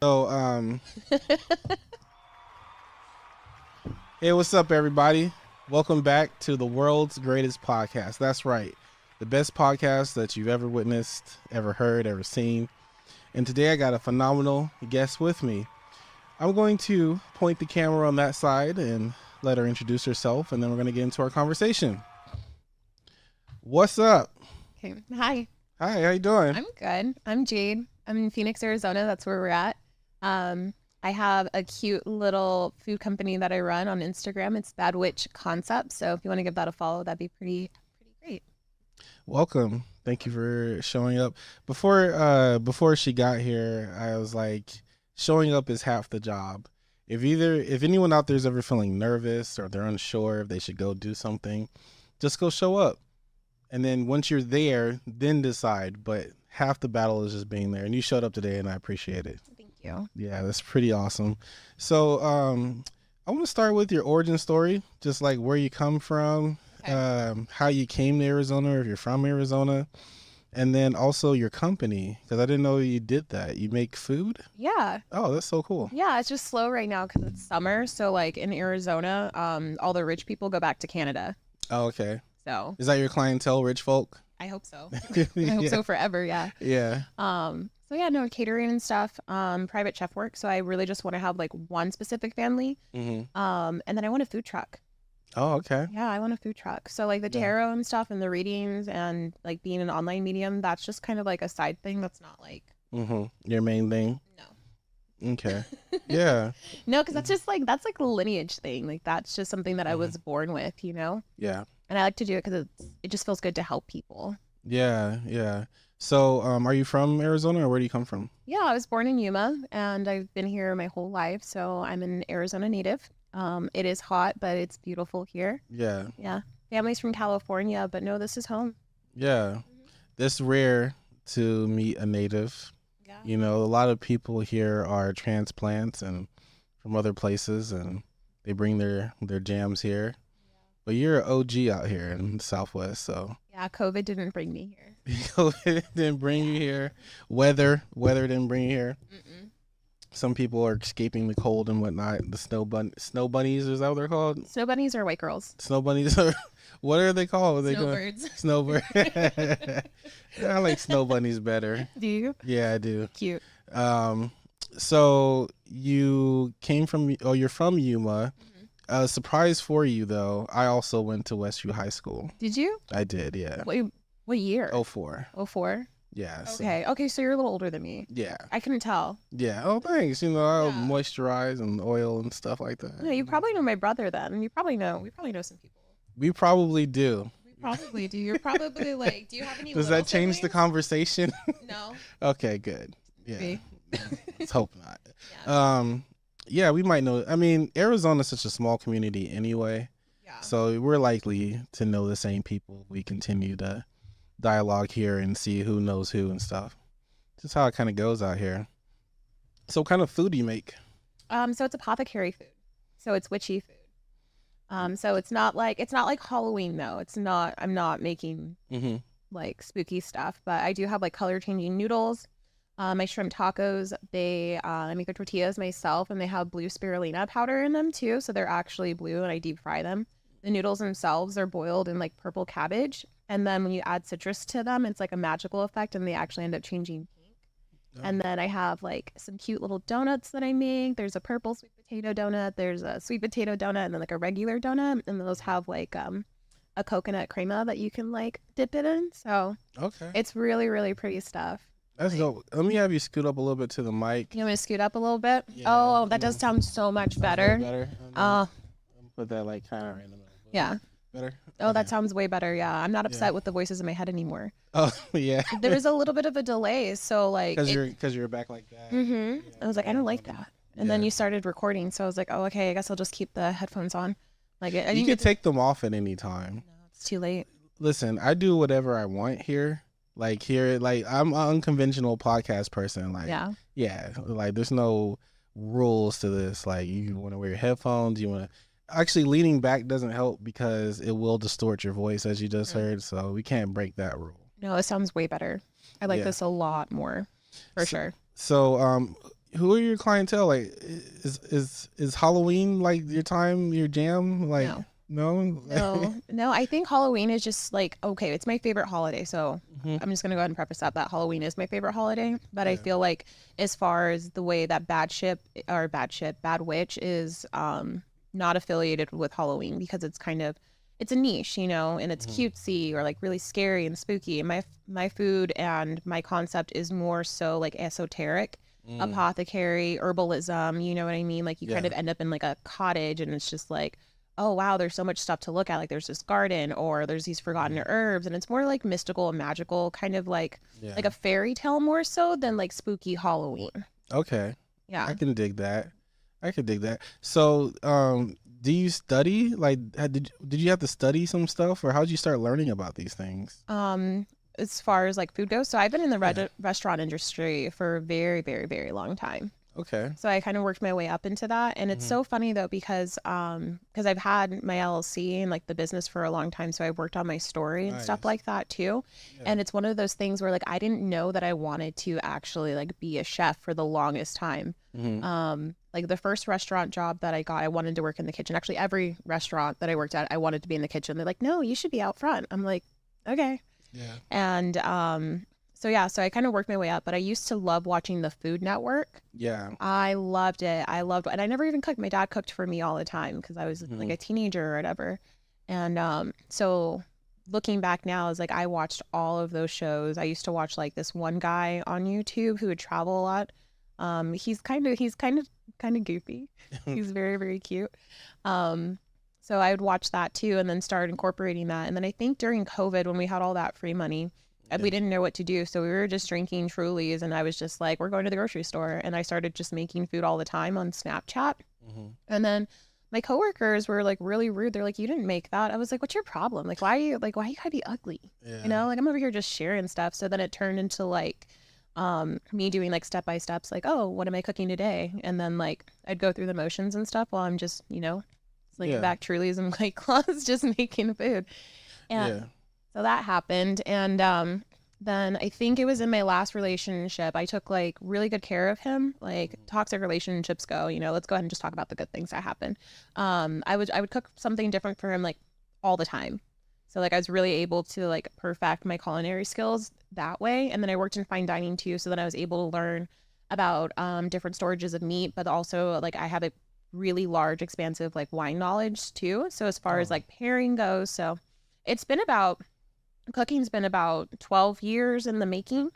So, hey, what's up, everybody? Welcome back to the world's greatest podcast. That's right, the best podcast that you've ever witnessed, ever heard, ever seen. And today I got a phenomenal guest with me. I'm going to point the camera on that side and let her introduce herself, and then we're going to get into our conversation. What's up? Okay. Hi. Hi, how you doing? I'm good. I'm Jade. I'm in Phoenix, Arizona. That's where we're at. I have a cute little food company that I run on Instagram. It's Bad Witch Concepts. So if you want to give that a follow, that'd be pretty great. Welcome. Thank you for showing up. Before she got here, I was like, showing up is half the job. If anyone out there is ever feeling nervous or they're unsure if they should go do something, just go show up. And then once you're there, then decide. But half the battle is just being there. And you showed up today, and I appreciate it. Thank you. Yeah, that's pretty awesome. So I want to start with your origin story, just like where you come from, Okay. how you came to Arizona, or if you're from Arizona, and then also your company, because I didn't know you did that. You make food? Yeah. Oh, that's so cool. Yeah. It's just slow right now because it's summer. So like in Arizona, all the rich people go back to Canada. Oh, okay. So Is that your clientele, rich folk? I hope so. I hope so forever. Yeah. Yeah. So yeah, no catering and stuff, private chef work. So I really just want to have like one specific family. Mm-hmm. And then I want a food truck. Oh, okay. Yeah, I want a food truck. So like the Yeah. tarot and stuff and the readings and like being an online medium, that's just kind of like a side thing. That's not like, Mm-hmm. Your main thing? no. Okay. Yeah. No, because that's like a lineage thing. Like that's just something that I was born with, you know? Yeah. And I like to do it because it just feels good to help people. Yeah. Yeah. So, are you from Arizona, or where do you come from? Yeah, I was born in Yuma and I've been here my whole life. So I'm an Arizona native. It is hot, but it's beautiful here. Yeah. Yeah. Family's from California, but no, this is home. Yeah. It's rare to meet a native. Yeah. You know, a lot of people here are transplants and from other places, and they bring their jams here. But you're an OG out here in the Southwest, so Yeah, COVID didn't bring me here. COVID didn't bring you here. Weather didn't bring you here. Mm-mm. Some people are escaping the cold and whatnot. The snow bunnies, is that what they're called? Snow bunnies are white girls. Snow bunnies are, what are they called? Are they called? Snowbirds. Snowbird. I like snow bunnies better. Do you? Yeah, I do. Cute. So you came from, you're from Yuma. Surprise for you though, I also went to Westview High School. Did you? I did, yeah. Wait, what year? 04. 04? Yeah. So, Okay. Okay, so you're a little older than me. yeah. I couldn't tell. Yeah. Oh, thanks. You know, I'll Yeah. moisturize and oil and stuff like that. No, you probably know my brother then. We probably know some people. We probably do. We probably do. You're probably like, do you have any Does little that change the siblings? conversation? No. Okay, good. Yeah. Maybe. Let's hope not. Yeah. Yeah, we might know. I mean, Arizona's such a small community anyway. Yeah. So we're likely to know the same people. We continue to dialogue here and see who knows who and stuff. Just how it kind of goes out here. So what kind of food do you make? So it's apothecary food. So it's witchy food. So it's not like Halloween though. I'm not making Mm-hmm. like spooky stuff, but I do have like color changing noodles. My shrimp tacos, I make the tortillas myself and they have blue spirulina powder in them too. So they're actually blue and I deep fry them. The noodles themselves are boiled in like purple cabbage. And then when you add citrus to them, it's like a magical effect and they actually end up changing pink. Oh. And then I have like some cute little donuts that I make. There's a purple sweet potato donut. There's a sweet potato donut and then like a regular donut. And those have like a coconut crema that you can like dip it in. So Okay. it's really, really pretty stuff. That's dope. Let me have you scoot up a little bit to the mic. You want me to scoot up a little bit? Yeah, Oh, that yeah. does sound so much That's a better. little better. Uh, Put that like kind of right in the middle. yeah. Better? Oh, that Okay. sounds way better. Yeah. I'm not upset Yeah. with the voices in my head anymore. Oh, yeah. There was a little bit of a delay. So like, Because you're back like that. mm-hmm. I was like, I don't like Yeah. that. And then Yeah. you started recording. So I was like, oh, okay, I guess I'll just keep the headphones on. Like, I You didn't can get to- take them off at any time. No, it's too late. Listen, I do whatever I want here. Like I'm an unconventional podcast person. Like, Yeah. yeah, like there's no rules to this. Like, you want to wear your headphones, you want to actually leaning back doesn't help because it will distort your voice, as you just heard. So we can't break that rule. No, it sounds way better. I like Yeah. this a lot more, for sure. So who are your clientele? Like, is Halloween like your time, your jam? Like, No. no. No, I think Halloween is just like, okay, it's my favorite holiday. So Hmm. I'm just gonna go ahead and preface that Halloween is my favorite holiday. But I Yeah. feel like as far as the way that Bad Witch is not affiliated with Halloween because it's kind of it's a niche, you know, and it's Hmm. cutesy or like really scary and spooky. And my food and my concept is more so like esoteric, Mm. apothecary, herbalism, you know what I mean? Like you kind Yeah. of end up in like a cottage and it's just like, oh wow, there's so much stuff to look at. Like there's this garden or there's these forgotten Mhm. herbs, and it's more like mystical and magical, kind of Yeah. like a fairy tale more so than like spooky Halloween. Okay. I Yeah. can dig that. I can dig that. So, do you study? Like, did you have to study some stuff, or how did you start learning about these things? Um, as far as like food goes, so I've been in the Yeah. restaurant industry for a very, very, very long time. Okay. So I kind of worked my way up into that. And it's Hmm. so funny though, because I've had my LLC and like the business for a long time. So I worked on my story and stuff Nice. like that too. Yeah. And it's one of those things where like I didn't know that I wanted to actually like be a chef for the longest time. Hmm. Like the first restaurant job that I got, I wanted to work in the kitchen. Actually, every restaurant that I worked at, I wanted to be in the kitchen. They're like, no, you should be out front. I'm like, okay. Yeah. And so yeah, so I kind of worked my way up, but I used to love watching the Food Network. Yeah. I loved it. And I never even cooked. My dad cooked for me all the time because I was like Hmm. a teenager or whatever. And so looking back now is like I watched all of those shows. I used to watch like this one guy on YouTube who would travel a lot. He's kind of goofy. He's very, very cute. Um, so I would watch that too and then start incorporating that. And then I think during COVID when we had all that free money, Yeah. we didn't know what to do. So we were just drinking Trulies and I was just like, we're going to the grocery store. And I started just making food all the time on Snapchat. Hmm. And then my coworkers were like really rude. They're like, you didn't make that. I was like, what's your problem? Like, why you gotta be ugly? You Yeah. know, like I'm over here just sharing stuff. So then it turned into like me doing like step by steps, like, oh, what am I cooking today? And then like I'd go through the motions and stuff while I'm just, like Yeah. back Trulies and like clothes, just making food. And Yeah. so that happened. And then I think it was in my last relationship, I took like really good care of him. Like toxic relationships go, let's go ahead and just talk about the good things that happen. I would cook something different for him like all the time. So like I was really able to like perfect my culinary skills that way. And then I worked in fine dining too. So then I was able to learn about different storages of meat, but also like I have a really large, expansive like wine knowledge too. So as far as Oh. like pairing goes, so it's been about cooking's been about 12 years in the making.